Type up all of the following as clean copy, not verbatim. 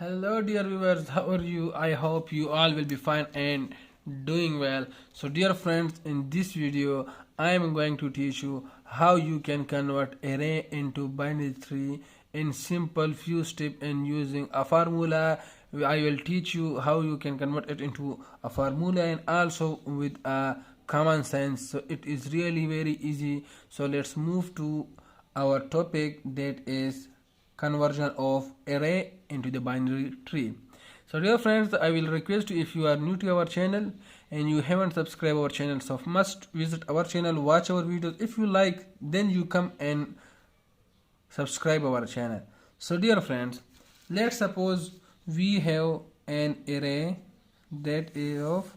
Hello, dear viewers, how are you? I hope you all will be fine and doing well. So, dear friends, in this video, I am going to teach you how you can convert array into binary tree in simple few steps and using a formula. I will teach you how you can convert it into a formula and also with a common sense. So, it is really very easy. So, let's move to our topic, that is conversion of array into the binary tree. So dear friends, I will request you, if you are new to our channel and you haven't subscribed our channel, so must visit our channel, watch our videos. If you like, then you come and subscribe our channel. So dear friends, let's suppose we have an array that is of,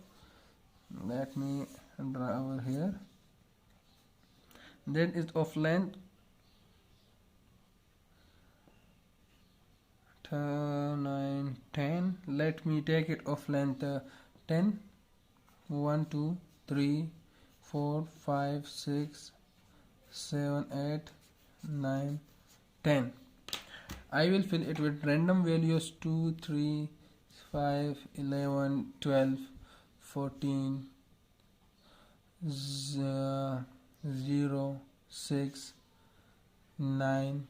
let me draw over here, that is of length 9, 10. Let me take it of length 10. 1, 2, 3, 4, 5, 6, 7, 8, 9, 10. I will fill it with random values 2, 3, 5, 11, 12, 14, 0, 6, 9,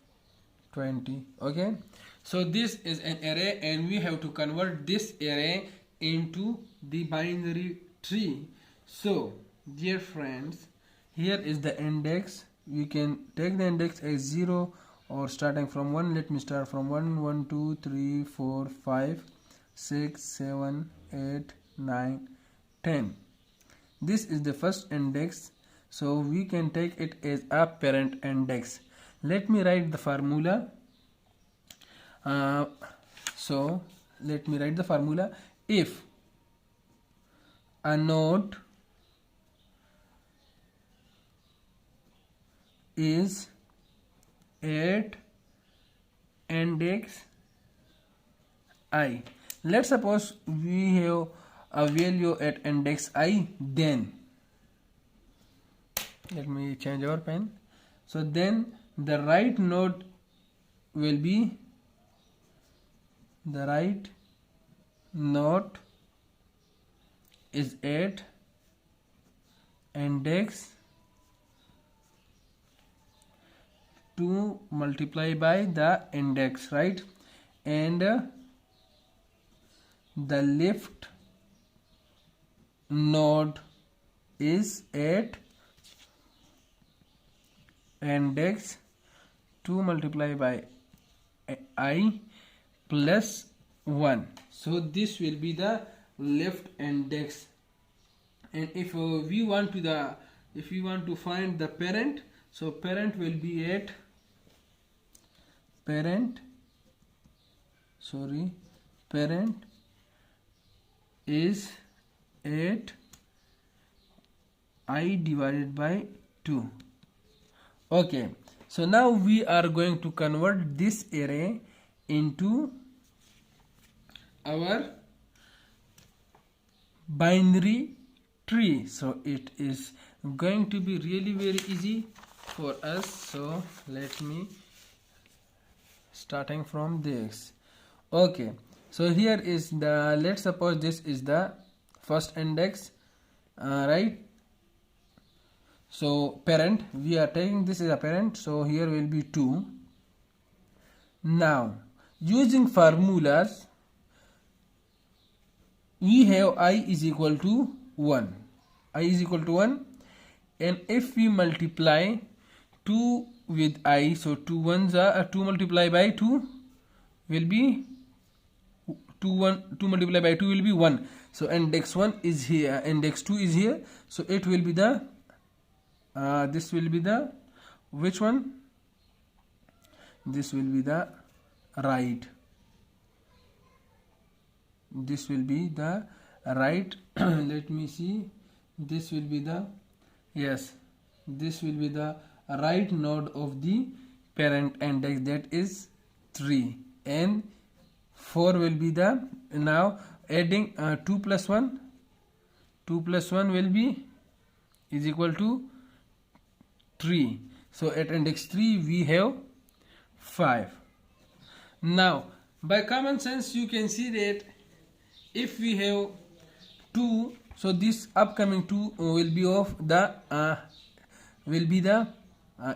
20. Okay, so this is an array and we have to convert this array into the binary tree. So dear friends, here is the index. We can take the index as 0 or starting from 1. Let me start from 1, 1, 2, 3, 4, 5, 6, 7, 8, 9, 10. This is the first index, so we can take it as a parent index. Let me write the formula. So let me write the formula. If a node is at index I, let's suppose we have a value at index I, then let me change our pen. So then the right node will be, the right node is at index 2 multiplied by the index, right? And the left node is at index 2 multiplied by I plus 1. So this will be the left index. And if we want to find the parent, so parent will be at parent is at I divided by 2. Okay, so now we are going to convert this array into our binary tree. So it is going to be really very easy for us. So let me starting from this. Okay, so here is the, let's suppose this is the first index, right? So parent, we are taking this as a parent, so here will be 2. Now using formulas, we have I is equal to 1. I is equal to 1, and if we multiply 2 with I, so 2 ones are 2 multiplied by 2 will be 2 multiplied by 2 will be 1. So index 1 is here, index 2 is here, so it will be the this will be the, which one? This will be the right. This will be the right. Let me see. This will be the, yes, this will be the right node of the parent index, that is 3, and 4 will be the, now adding 2 plus 1, 2 plus 1 will be is equal to 3. So at index 3 we have 5. Now By common sense you can see that if we have 2, so this upcoming 2 will be of the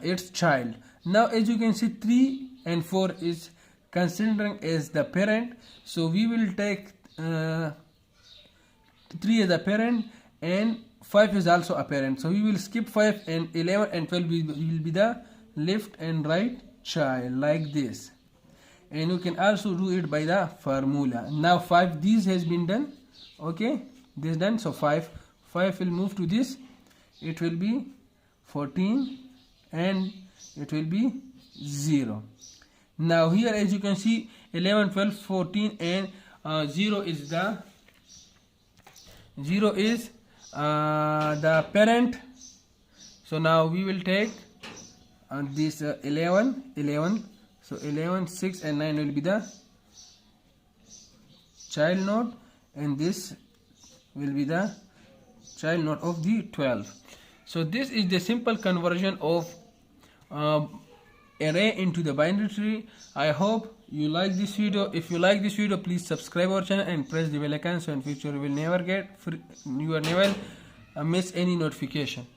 its child. Now as you can see 3 and 4 is considering as the parent, so we will take 3 as a parent and 5 is also a parent, so we will skip 5 and 11 and 12 will be the left and right child, like this. And you can also do it by the formula. Now 5, this has been done, okay, this done, so 5 will move to this, it will be 14 and it will be 0. Now here as you can see 11, 12, 14 and 0 is the parent. So now we will take this 11, so 11, 6 and 9 will be the child node, and this will be the child node of the 12. So this is the simple conversion of array into the binary tree. I hope you like this video. If you like this video, please subscribe our channel and press the bell icon, so in future you will never miss any notification.